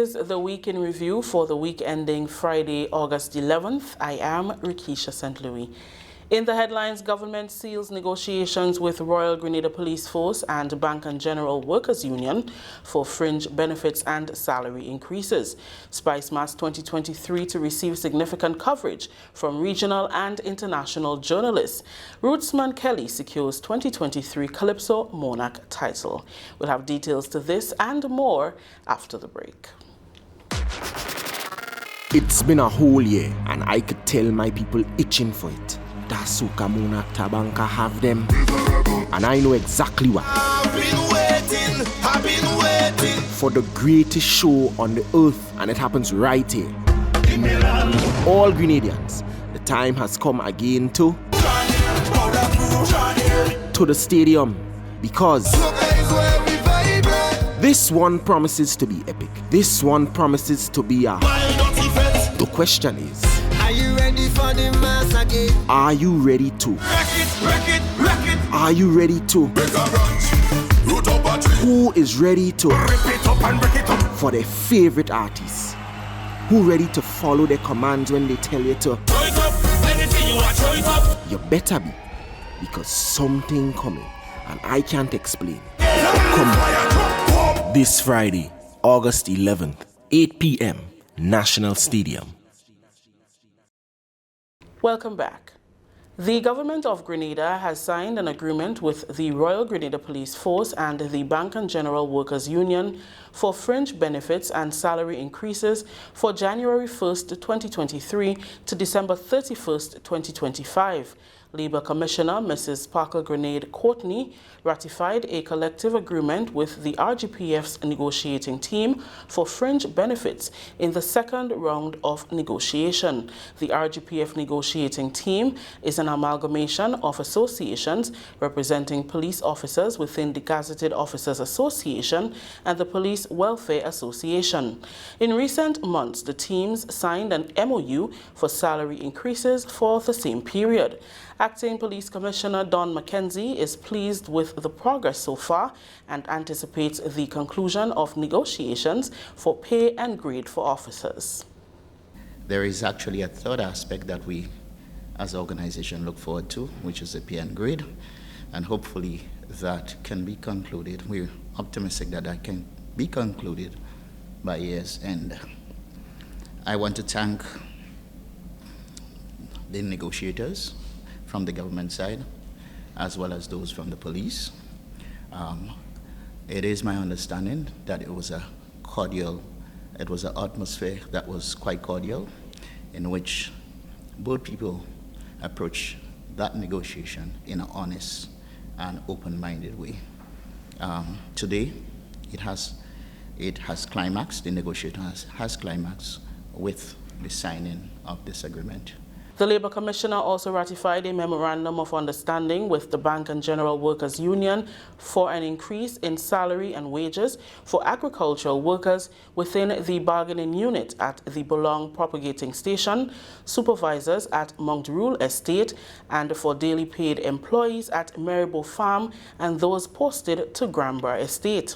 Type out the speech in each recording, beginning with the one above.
is the Week in Review for the week ending Friday, August 11th. I am Rikisha St. Louis. In the headlines, government seals negotiations with Royal Grenada Police Force and Bank and General Workers Union for fringe benefits and salary increases. Spice Mass 2023 to receive significant coverage from regional and international journalists. Rootsman Kelly secures 2023 Calypso Monarch title. We'll have details to this and more after the break. It's been a whole year and I could tell my people itching for it. Dasuka Monarch Tabanka have them, and I know exactly why. I've been waiting for the greatest show on the earth, and it happens right here. All Grenadians, the time has come again to the stadium, because this one promises to be epic. This one promises to be a... The question is, are you ready for the mass again? Are you ready to? Wreck it. Are you ready to? Who is ready to? Rip it up and break it up. For their favorite artists. Who ready to follow their commands when they tell you to? Throw it up. Anything you want, throw it up. You better be. Because something coming. And I can't explain. Come this Friday, August 11th, 8 p.m. National Stadium. Welcome back. The government of Grenada has signed an agreement with the Royal Grenada Police Force and the Bank and General Workers Union for fringe benefits and salary increases for January 1st, 2023 to December 31st, 2025. Labour Commissioner Mrs. Partygrenada Courtney ratified a collective agreement with the RGPF's negotiating team for fringe benefits in the second round of negotiation. The RGPF negotiating team is an amalgamation of associations representing police officers within the Gazetted Officers Association and the Police Welfare Association. In recent months, the teams signed an MOU for salary increases for the same period. Acting Police Commissioner Don McKenzie is pleased with the progress so far and anticipates the conclusion of negotiations for pay and grade for officers. There is actually a third aspect that we as an organization look forward to, which is the pay and grade, and hopefully that can be concluded. We're optimistic that that can be concluded by year's end. I want to thank the negotiators from the government side, as well as those from the police. It is my understanding that it was an atmosphere that was quite cordial, in which both people approached that negotiation in an honest and open-minded way. Today, it has climaxed, the negotiation has climaxed with the signing of this agreement. The Labour Commissioner also ratified a memorandum of understanding with the Bank and General Workers Union for an increase in salary and wages for agricultural workers within the bargaining unit at the Belong Propagating Station, supervisors at Mount Rule Estate, and for daily paid employees at Maribor Farm and those posted to Granborough Estate.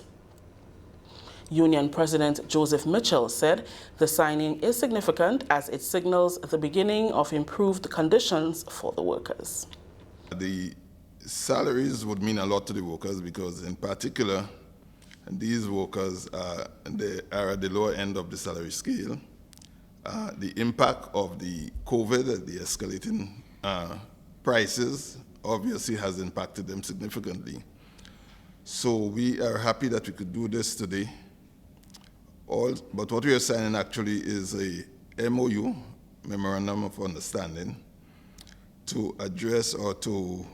Union President Joseph Mitchell said the signing is significant as it signals the beginning of improved conditions for the workers. The salaries would mean a lot to the workers because, in particular, these workers they are at the lower end of the salary scale. The impact of the COVID, the escalating prices, obviously has impacted them significantly. So we are happy that we could do this today. But what we are signing actually is a MOU, Memorandum of Understanding, to address or to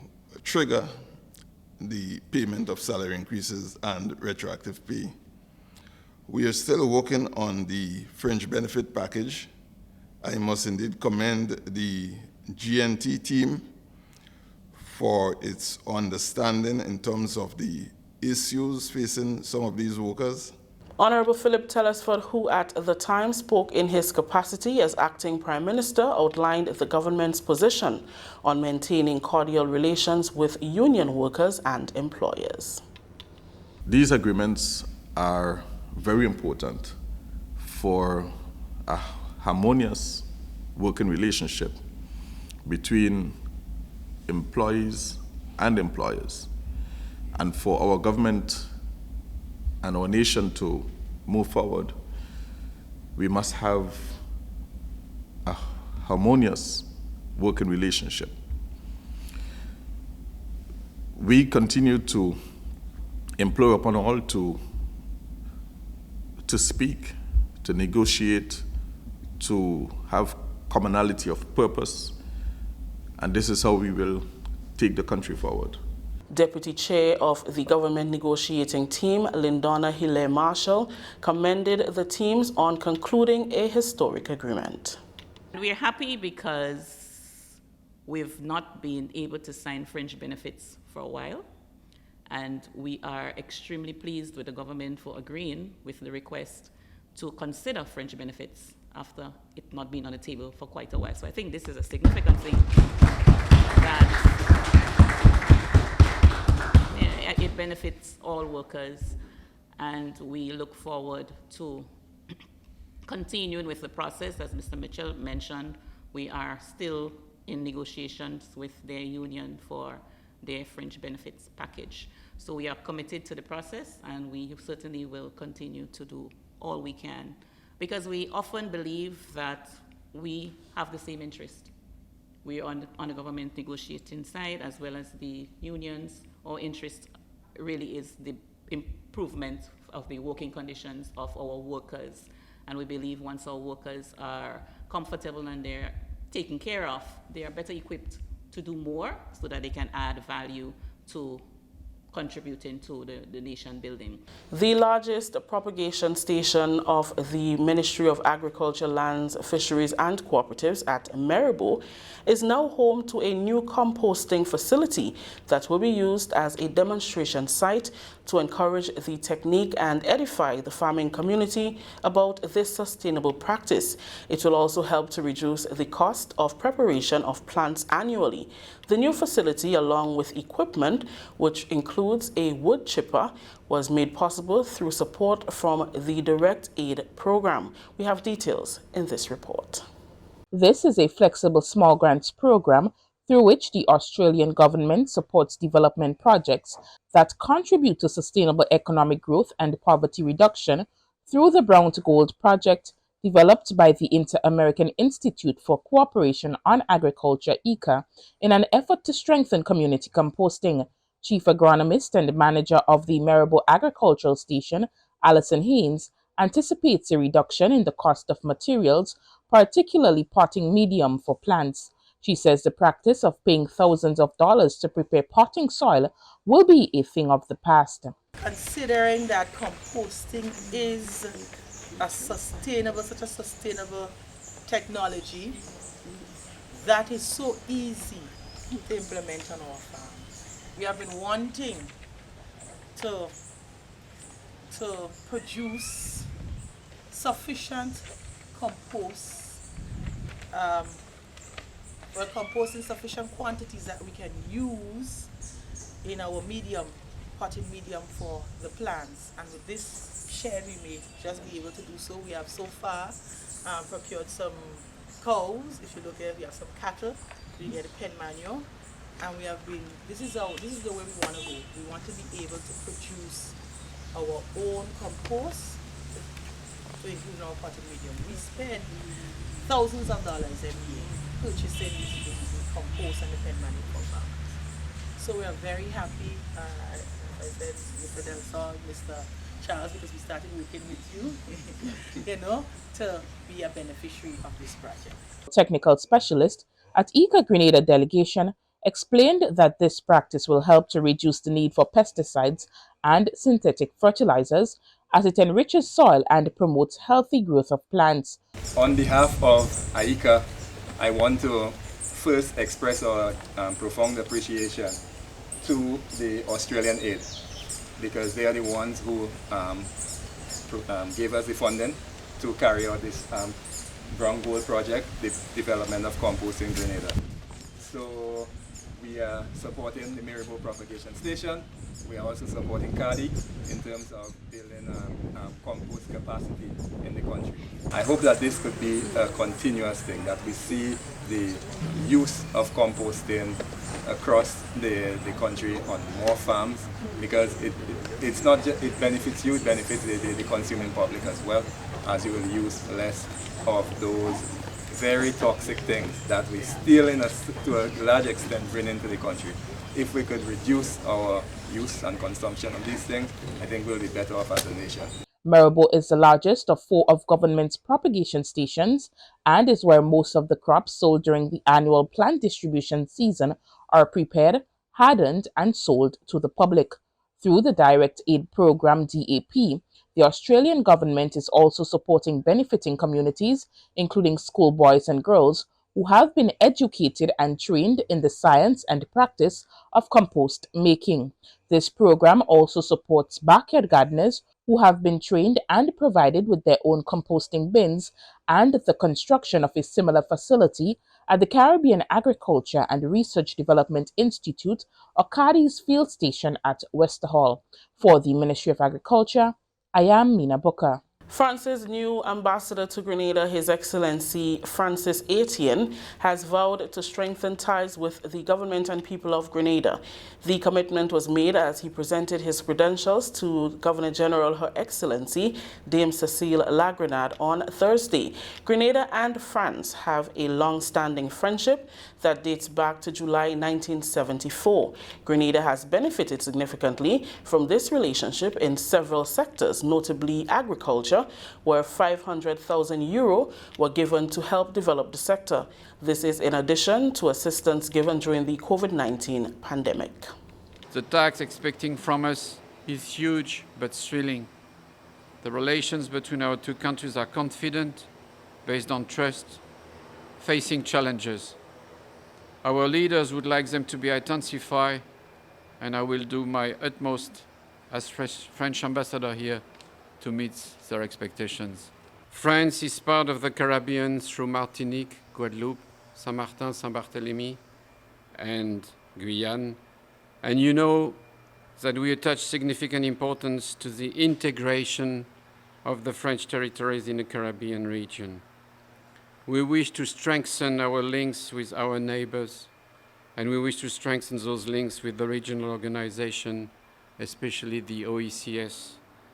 trigger the payment of salary increases and retroactive pay. We are still working on the fringe benefit package. I must indeed commend the GNT team for its understanding in terms of the issues facing some of these workers. Honorable Philip Telesford, who at the time spoke in his capacity as acting Prime Minister, outlined the government's position on maintaining cordial relations with union workers and employers. These agreements are very important for a harmonious working relationship between employees and employers, and for our government and our nation to move forward, we must have a harmonious working relationship. We continue to implore upon all to speak, to negotiate, to have commonality of purpose, and this is how we will take the country forward. Deputy Chair of the Government Negotiating Team, Lindona Hilaire Marshall, commended the teams on concluding a historic agreement. We're happy because we've not been able to sign Fringe Benefits for a while, and we are extremely pleased with the government for agreeing with the request to consider Fringe Benefits after it not being on the table for quite a while. So I think this is a significant thing that it benefits all workers, and we look forward to continuing with the process. As Mr. Mitchell mentioned, we are still in negotiations with their union for their Fringe Benefits package. So we are committed to the process, and we certainly will continue to do all we can, because we often believe that we have the same interest. We are on the government negotiating side as well as the unions. Our interest really is the improvement of the working conditions of our workers. And we believe once our workers are comfortable and they're taken care of, they are better equipped to do more so that they can add value to contributing to the nation building. The largest propagation station of the Ministry of Agriculture, Lands, Fisheries and Cooperatives at Maribo is now home to a new composting facility that will be used as a demonstration site to encourage the technique and edify the farming community about this sustainable practice. It will also help to reduce the cost of preparation of plants annually. The new facility, along with equipment, which includes a wood chipper, was made possible through support from the Direct Aid program. We have details in this report. This is a flexible small grants program through which the Australian government supports development projects that contribute to sustainable economic growth and poverty reduction through the Brown to Gold project developed by the Inter-American Institute for Cooperation on Agriculture, ICA, in an effort to strengthen community composting. Chief Agronomist and Manager of the Maribo Agricultural Station, Alison Haynes, anticipates a reduction in the cost of materials, particularly potting medium for plants. She says the practice of paying thousands of dollars to prepare potting soil will be a thing of the past. Considering that composting is such a sustainable technology that is so easy to implement on our farms. We have been wanting to produce sufficient compost, compost in sufficient quantities that we can use in our potting medium for the plants. And with this shed, we may just be able to do so. We have so far procured some cows. If you look at it, we have some cattle. We get a pen manure, and we have been. This is the way we want to go. We want to be able to produce our own compost to include our potting medium. We spend thousands of dollars every year purchasing the compost and the pen manure for farmers. So we are very happy. I said Mr. Delson, Mr. Charles, because we started working with you, to be a beneficiary of this project. Technical specialist at ICA Grenada delegation explained that this practice will help to reduce the need for pesticides and synthetic fertilizers as it enriches soil and promotes healthy growth of plants. On behalf of ICA, I want to first express our profound appreciation to the Australian Aid, because they are the ones who gave us the funding to carry out this Brown Gold project, the development of composting Grenada. So we are supporting the Mirabo Propagation Station. We are also supporting CARDI in terms of building compost capacity in the country. I hope that this could be a continuous thing, that we see the use of composting across the country on more farms, because it's not just, it benefits you, it benefits the consuming public as well, as you will use less of those very toxic things that we still to a large extent bring into the country. If we could reduce our use and consumption of these things, I think we'll be better off as a nation. Mirabo is the largest of 4 of government's propagation stations and is where most of the crops sold during the annual plant distribution season are prepared, hardened, and sold to the public. Through the Direct Aid Program DAP, the Australian government is also supporting benefiting communities, including schoolboys and girls, who have been educated and trained in the science and practice of compost making. This program also supports backyard gardeners who have been trained and provided with their own composting bins, and the construction of a similar facility at the Caribbean Agriculture and Research Development Institute, or CARDI's field station at Westerhall. For the Ministry of Agriculture, I am Mina Booker. France's new ambassador to Grenada, His Excellency Francis Etienne, has vowed to strengthen ties with the government and people of Grenada. The commitment was made as he presented his credentials to Governor-General Her Excellency Dame Cécile Lagrenade on Thursday. Grenada and France have a long-standing friendship that dates back to July 1974. Grenada has benefited significantly from this relationship in several sectors, notably agriculture, where €500,000 were given to help develop the sector. This is in addition to assistance given during the COVID-19 pandemic. The task expecting from us is huge but thrilling. The relations between our two countries are confident, based on trust, facing challenges. Our leaders would like them to be intensified, and I will do my utmost as French ambassador here to meet their expectations. France is part of the Caribbean through Martinique, Guadeloupe, Saint-Martin, Saint-Barthélemy, and Guyane. And you know that we attach significant importance to the integration of the French territories in the Caribbean region. We wish to strengthen our links with our neighbors, and we wish to strengthen those links with the regional organization, especially the OECS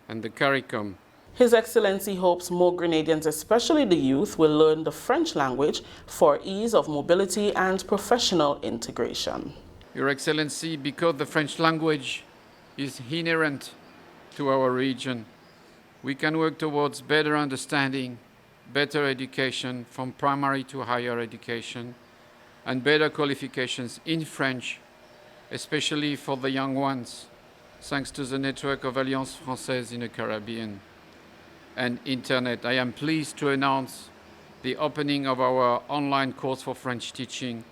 and the CARICOM. His Excellency hopes more Grenadians, especially the youth, will learn the French language for ease of mobility and professional integration. Your Excellency, because the French language is inherent to our region, we can work towards better understanding, better education from primary to higher education, and better qualifications in French, especially for the young ones, thanks to the network of Alliance Française in the Caribbean and Internet. I am pleased to announce the opening of our online course for French teaching,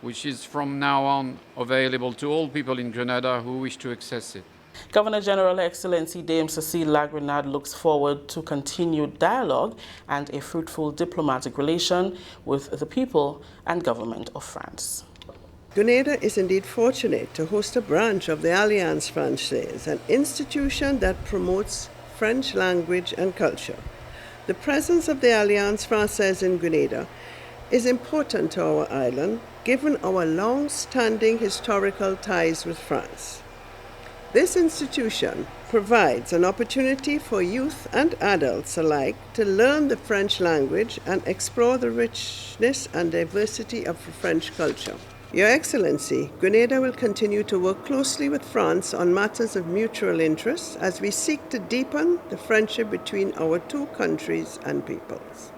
which is from now on available to all people in Grenada who wish to access it. Governor-General Her Excellency Dame Cécile Lagrenade looks forward to continued dialogue and a fruitful diplomatic relation with the people and government of France. Grenada is indeed fortunate to host a branch of the Alliance Française, an institution that promotes French language and culture. The presence of the Alliance Française in Grenada is important to our island, given our long-standing historical ties with France. This institution provides an opportunity for youth and adults alike to learn the French language and explore the richness and diversity of French culture. Your Excellency, Grenada will continue to work closely with France on matters of mutual interest as we seek to deepen the friendship between our two countries and peoples.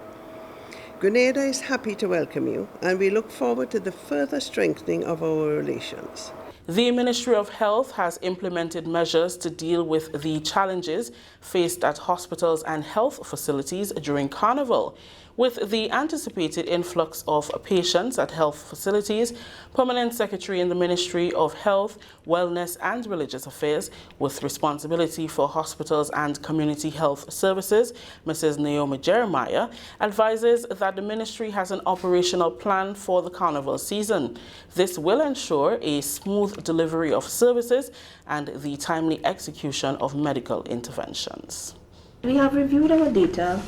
Grenada is happy to welcome you, and we look forward to the further strengthening of our relations. The Ministry of Health has implemented measures to deal with the challenges faced at hospitals and health facilities during Carnival. With the anticipated influx of patients at health facilities, Permanent Secretary in the Ministry of Health, Wellness and Religious Affairs with responsibility for hospitals and community health services, Mrs. Naomi Jeremiah, advises that the ministry has an operational plan for the carnival season. This will ensure a smooth delivery of services and the timely execution of medical interventions. We have reviewed our data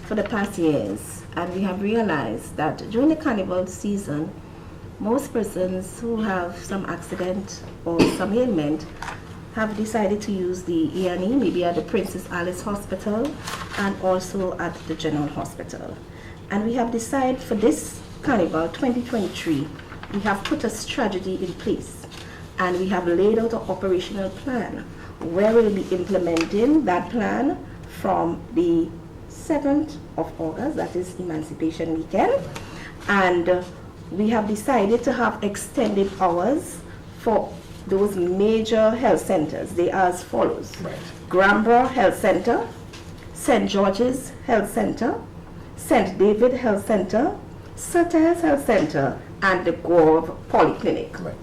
for the past years, and we have realized that during the carnival season, most persons who have some accident or some ailment have decided to use the E&E, maybe at the Princess Alice Hospital and also at the General Hospital. And we have decided for this carnival 2023, we have put a strategy in place, and we have laid out an operational plan where we'll be implementing that plan from the 7th of August, that is Emancipation Weekend, and we have decided to have extended hours for those major health centers. They are as follows: Granborough Health Center, St. George's Health Center, St. David Health Center, Sutter's Health Center, and the Grove Polyclinic.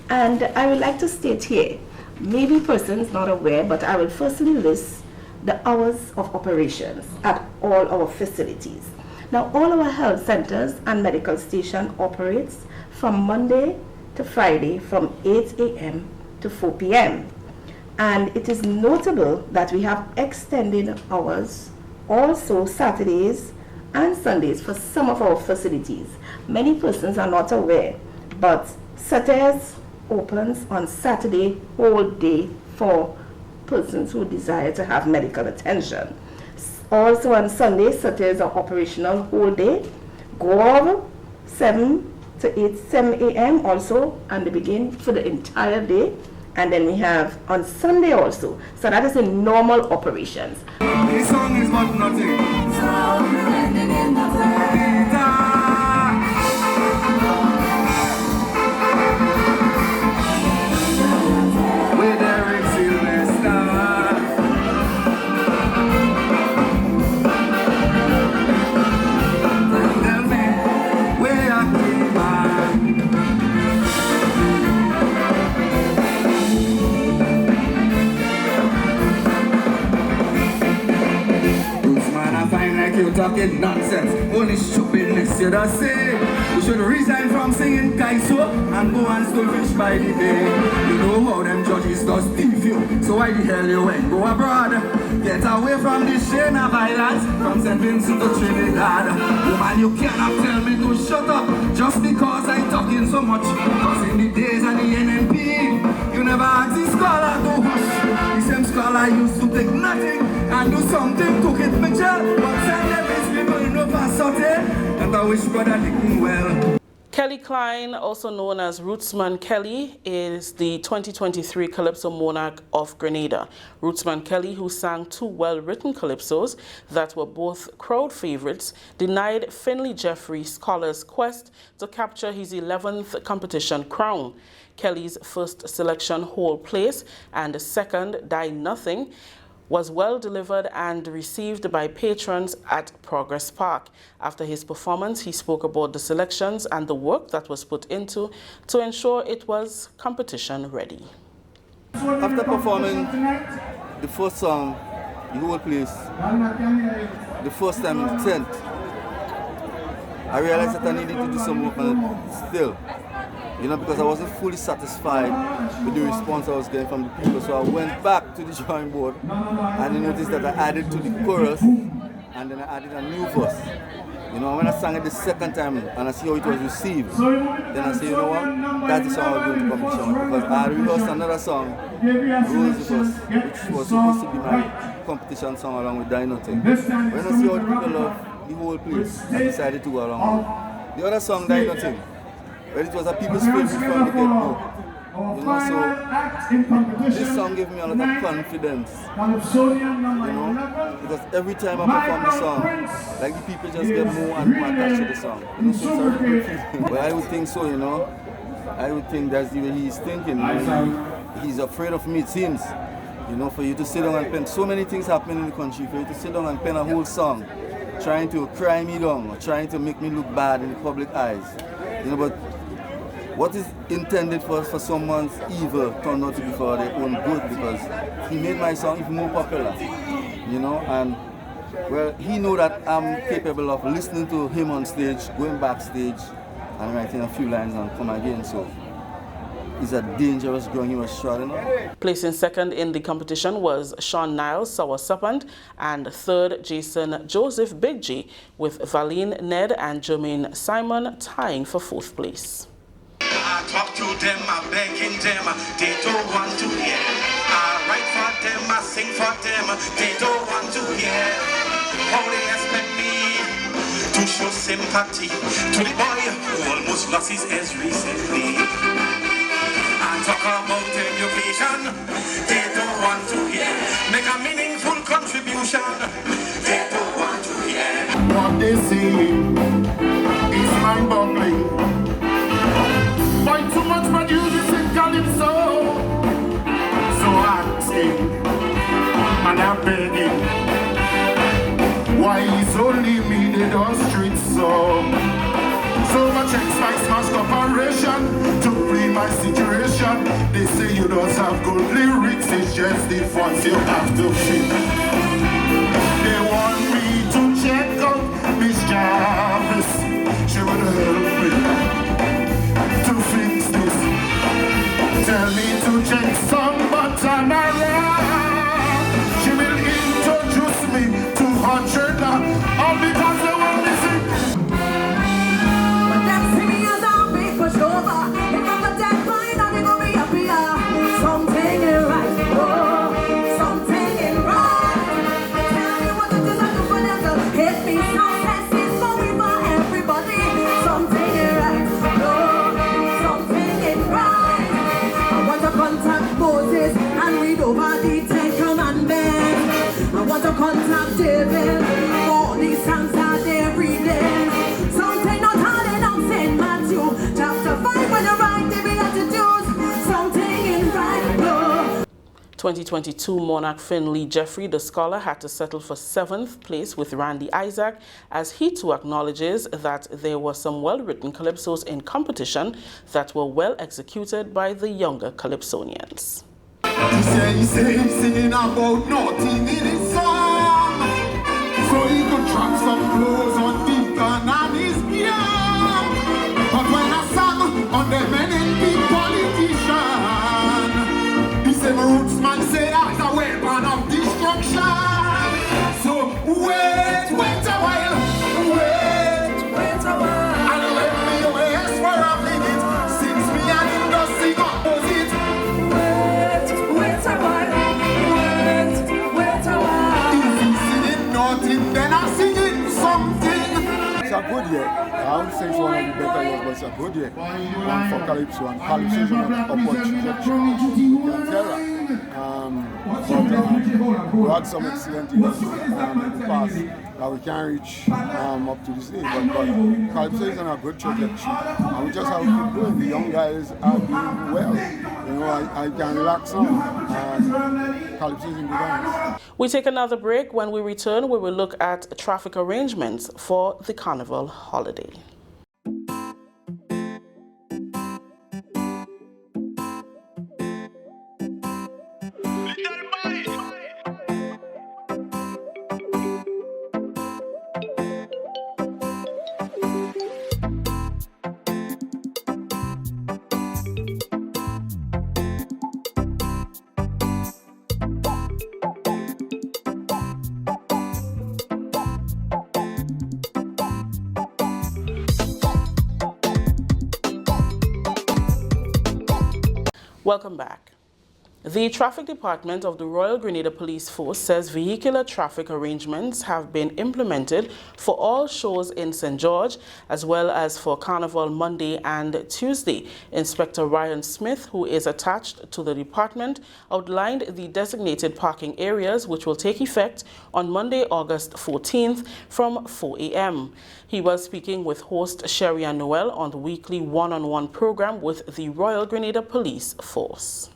And I would like to state here, maybe persons not aware, but I will firstly list the hours of operations at all our facilities. Now, all our health centers and medical station operates from Monday to Friday from 8 a.m. to 4 p.m. And it is notable that we have extended hours also Saturdays and Sundays for some of our facilities. Many persons are not aware, but Sutter's opens on Saturday whole day for persons who desire to have medical attention. Also on Sunday, Saturdays are operational whole day. Grove 7 a.m. also, and they begin for the entire day. And then we have on Sunday also. So that is in normal operations. This song is about nothing. You talking nonsense, only stupidness you don't say. You should resign from singing Calypso and go and still fish by the bay. You know how them judges does thief you, so why the hell you went go abroad? Get away from this chain of violence, from St. Vincent to Trinidad. Woman, you cannot tell me to shut up just because I talking so much. Cause in the days of the NNP, you never asked the scholar to hush. The same scholar used to take nothing and do something to hit me jail. But send them these people in no passote, and I wish brother Dickon well. Kelly Klein, also known as Rootsman Kelly, is the 2023 Calypso Monarch of Grenada. Rootsman Kelly, who sang two well-written calypsos that were both crowd favorites, denied Finley Jeffrey Scholar's quest to capture his 11th competition crown. Kelly's first selection, Whole Place, and second, Die Nothing, was well delivered and received by patrons at Progress Park. After his performance, he spoke about the selections and the work that was put into to ensure it was competition ready. After performing the first song, The Whole Place, the first time in the tent, I realized that I needed to do some work on it still. You know, because I wasn't fully satisfied with the response I was getting from the people. So I went back to the drawing board and I noticed that I added to the chorus and then I added a new verse. You know, when I sang it the second time and I see how it was received, then I say, you know what, that's the song I'm going to competition with. Because I rehearsed another song, Rose First, which was supposed to be my competition song along with Die Nothing. When I see how the people love The Whole Place, I decided to go along with it. The other song, Die Nothing, well, it was a people's favorite from the get-go. You know, so this song gave me a lot of confidence. You know, because every time I perform the song, like the people just get more and more attached to the song. You know, so it's a good feeling. Well, I would think so, you know. I would think that's the way he's thinking. You know? He's afraid of me, it seems. You know, for you to sit down and pen, so many things happen in the country, for you to sit down and pen a whole song trying to cry me down or trying to make me look bad in the public eyes. You know, but what is intended for someone's evil turned out to be for their own good, because he made my song even more popular, you know, and well, he knew that I'm capable of listening to him on stage, going backstage and writing a few lines and come again, so it's a dangerous ground he was treading on. Placing second in the competition was Sean Niles Sour Serpent, and third Jason Joseph Big G, with Valine Ned and Jermaine Simon tying for fourth place. I talk to them, I begging them, they don't want to hear. I write for them, I sing for them, they don't want to hear. How they expect me to show sympathy to the boy who almost lost his head recently. I talk about education, they don't want to hear. Make a meaningful contribution, they don't want to hear. What they see is mind-boggling. Why too much produces in Calypso? So asking and I'm begging, why is only me they don't street so much ex-spice smashed operation to free my situation. They say you don't have good lyrics, it's just the funds you have to fit. They want me to check out Miss Jarvis, she would help me to fix this. Tell me to check some button around. She will introduce me to her trainer, all because they want me sing. But them see me as a big push over. If I'm a dead mind, I'm gonna be happier. Something ain't right, oh, something ain't right. Tell me what it is I do for them to hit me. Some sense is going for everybody. Something ain't right, contact Moses and read over the Ten Commandments. I want to contact David. All these songs are there reading. Something not hard enough in Matthew chapter 5 when you write the Beatitudes. Something in right, no. 2022 Monarch Finley Jeffrey, the scholar, had to settle for 7th place with Randy Isaac, as he too acknowledges that there were some well-written calypsos in competition that were well executed by the younger calypsonians. He say singing about nothing in his song, so he could drop some clothes on Deacon and his beard. But when I sang on the men in big politician, the rootsman say that's a weapon of destruction. So wait a while, wait a while, and let me rest for a minute, since me and him just sing opposite. Wait a while, wait a while. If he's singing nothing, then I'm singing something. It's a good year. I would say it's one of the better years, but it's a good year for Calypso, and Calypso is on an upward trajectory. You can tell that. We had some excellent years in the past that we can't reach up to this age, but Calypso is on a good trajectory, and we just have to keep going. The young guys are doing well. You know, I can relax now. Calypso is in good hands. We take another break. When we return, we will look at traffic arrangements for the Carnival holiday. Welcome back. The Traffic Department of the Royal Grenada Police Force says vehicular traffic arrangements have been implemented for all shows in St. George, as well as for Carnival Monday and Tuesday. Inspector Ryan Smith, who is attached to the department, outlined the designated parking areas which will take effect on Monday, August 14th from 4 a.m. He was speaking with host Sherry and Noel on the weekly one-on-one program with the Royal Grenada Police Force.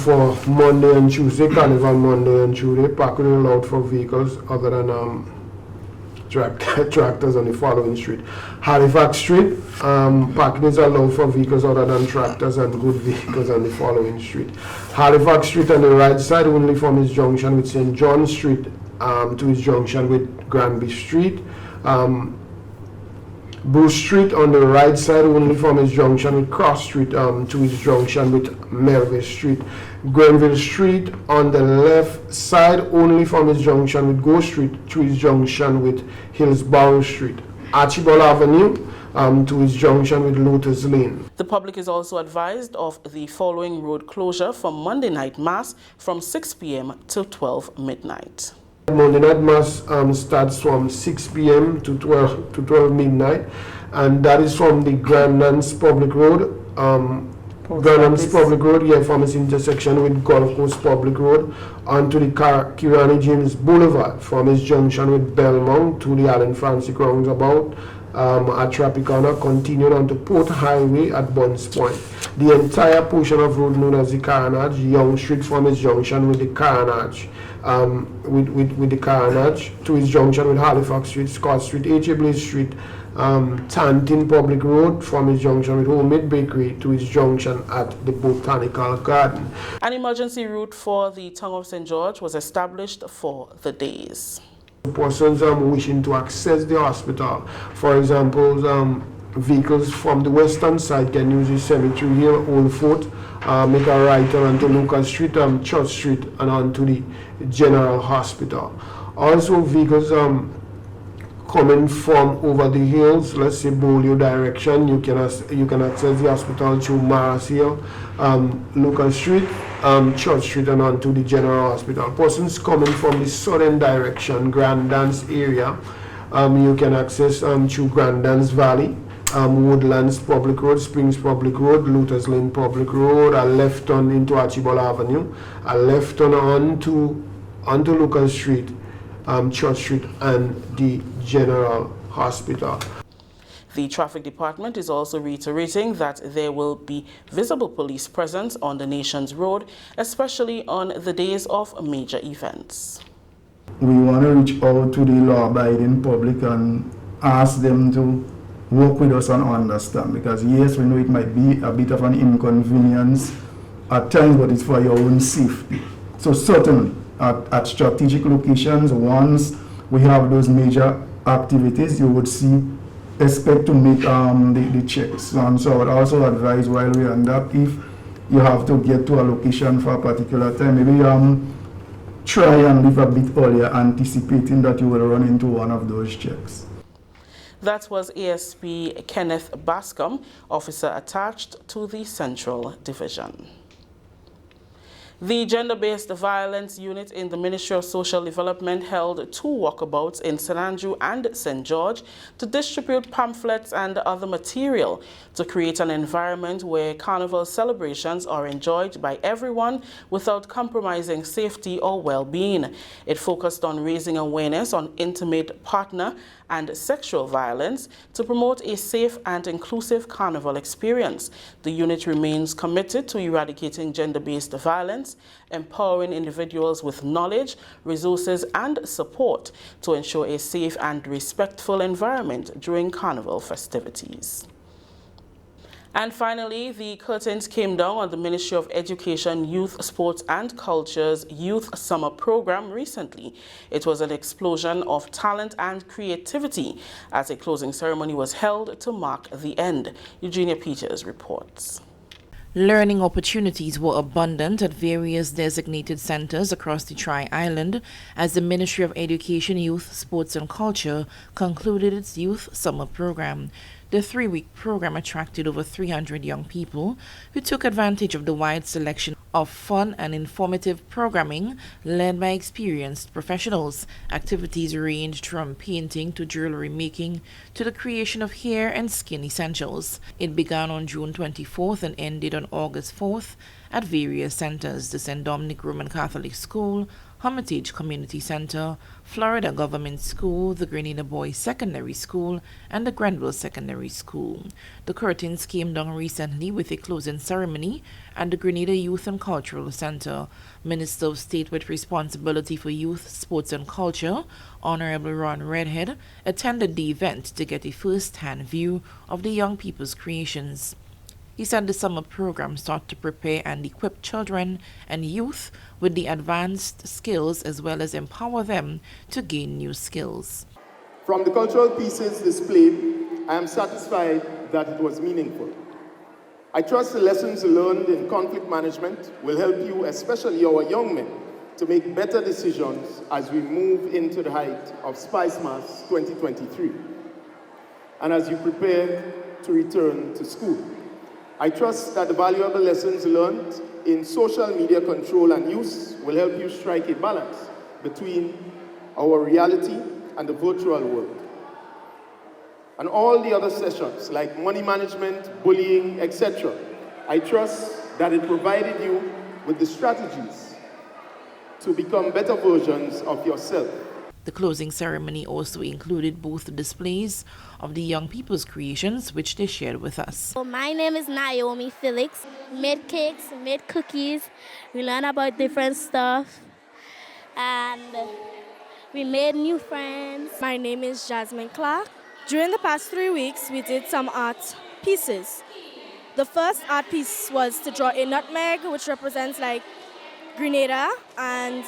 For Monday and Tuesday, Carnival Monday and Tuesday, parking allowed for vehicles other than tractors on the following street. Halifax Street, parking is allowed for vehicles other than tractors and good vehicles on the following street. Halifax Street on the right side only from its junction with St. John Street to its junction with Granby Street. Bruce Street on the right side only from its junction with Cross Street to its junction with Melville Street. Grenville Street on the left side only from its junction with Go Street to its junction with Hillsborough Street. Archibald Avenue to its junction with Lotus Lane. The public is also advised of the following road closure for Monday night mass from 6 p.m. to 12 midnight. Monday night mass starts from 6 p.m. to 12 midnight, and that is from the Grandlands Public Road, from its intersection with Gulf Coast Public Road onto the Kirani James Boulevard from its junction with Belmont to the Allen Francis roundabout at Tropicana, continuing on to Port Highway at Buns Point. The entire portion of road known as the Carriacou, Young Street from its junction with the Carriacou, with the Carriacou to its junction with Halifax Street, Scott Street, H.A. Blaze Street, Tantin Public Road from its junction with Homemade Bakery to its junction at the Botanical Garden. An emergency route for the Tongue of St. George was established for the days. Persons wishing to access the hospital, for example, vehicles from the western side can use the Cemetery Hill, Old Fort, make a right turn onto Lucas Street, Church Street, and onto the General Hospital. Also, vehicles coming from over the hills, let's say Bolio direction, you can access the hospital through Maras Hill, Lucas Street, Church Street, and onto the General Hospital. Persons coming from the southern direction, Grand Dance area, you can access through Grand Dance Valley, Woodlands Public Road, Springs Public Road, Lotus Lane Public Road, a left turn into Archibald Avenue, a left turn onto Lucas Street, Church Street, and the General Hospital. The traffic department is also reiterating that there will be visible police presence on the nation's road, especially on the days of major events. We want to reach out to the law-abiding public and ask them to work with us and understand, because yes, we know it might be a bit of an inconvenience at times, but it's for your own safety. So certainly at strategic locations, once we have those major activities, you would expect to make the checks. And so I would also advise while we're on that, if you have to get to a location for a particular time, maybe try and leave a bit earlier, anticipating that you will run into one of those checks. That was ASP Kenneth Bascom, officer attached to the Central Division. The Gender-Based Violence Unit in the Ministry of Social Development held 2 walkabouts in St. Andrew and St. George to distribute pamphlets and other material to create an environment where carnival celebrations are enjoyed by everyone without compromising safety or well-being. It focused on raising awareness on intimate partner and sexual violence to promote a safe and inclusive carnival experience. The unit remains committed to eradicating gender-based violence, empowering individuals with knowledge, resources, and support to ensure a safe and respectful environment during carnival festivities. And finally, the curtains came down on the Ministry of Education, Youth, Sports and Culture's Youth Summer Program recently. It was an explosion of talent and creativity as a closing ceremony was held to mark the end. Eugenia Peters reports. Learning opportunities were abundant at various designated centers across the Tri-Island as the Ministry of Education, Youth, Sports and Culture concluded its Youth Summer Program. The 3-week program attracted over 300 young people who took advantage of the wide selection of fun and informative programming led by experienced professionals. Activities ranged from painting to jewelry making to the creation of hair and skin essentials. It began on June 24th and ended on August 4th at various centers: the St. Dominic Roman Catholic School, Hermitage Community Center, Florida Government School, the Grenada Boys Secondary School, and the Granville Secondary School. The curtains came down recently with a closing ceremony at the Grenada Youth and Cultural Center. Minister of State with responsibility for youth, sports and culture, Honorable Ron Redhead, attended the event to get a first-hand view of the young people's creations. He said the summer program sought to prepare and equip children and youth with the advanced skills as well as empower them to gain new skills. From the cultural pieces displayed, I am satisfied that it was meaningful. I trust the lessons learned in conflict management will help you, especially our young men, to make better decisions as we move into the height of Spice Mass 2023 and as you prepare to return to school. I trust that the valuable lessons learned in social media control and use will help you strike a balance between our reality and the virtual world. And all the other sessions like money management, bullying, etc., I trust that it provided you with the strategies to become better versions of yourself. The closing ceremony also included both displays of the young people's creations, which they shared with us. Well, my name is Naomi Felix. Made cakes, made cookies. We learned about different stuff. And we made new friends. My name is Jasmine Clark. During the past 3 weeks, we did some art pieces. The first art piece was to draw a nutmeg, which represents like Grenada. And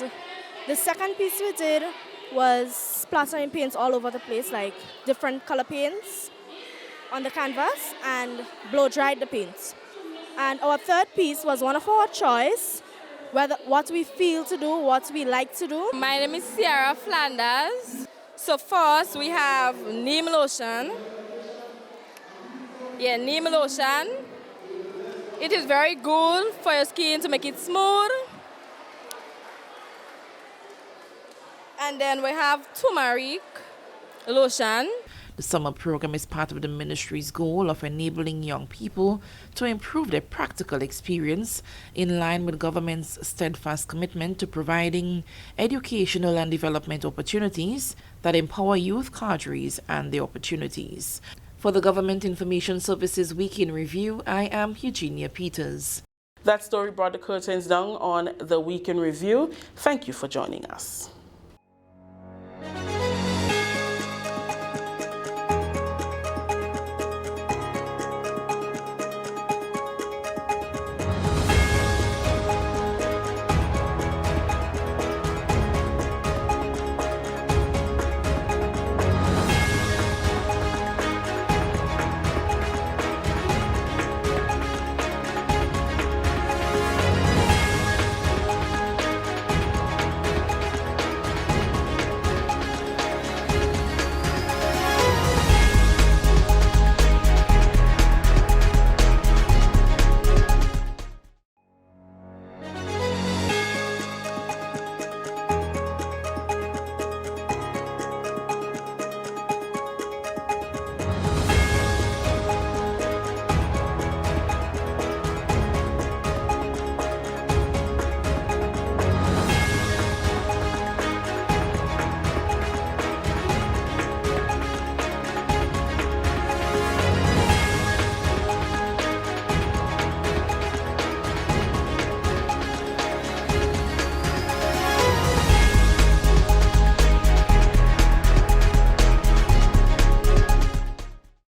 the second piece we did was splattering paints all over the place, like different color paints on the canvas, and blow-dried the paints. And our third piece was one of our choice, what we feel to do, what we like to do. My name is Sierra Flanders. So first we have neem lotion. Yeah, neem lotion. It is very good for your skin to make it smooth. And then we have turmeric lotion. The summer program is part of the ministry's goal of enabling young people to improve their practical experience in line with government's steadfast commitment to providing educational and development opportunities that empower youth cadres and their opportunities. For the Government Information Services Week in Review, I am Eugenia Peters. That story brought the curtains down on the Week in Review. Thank you for joining us.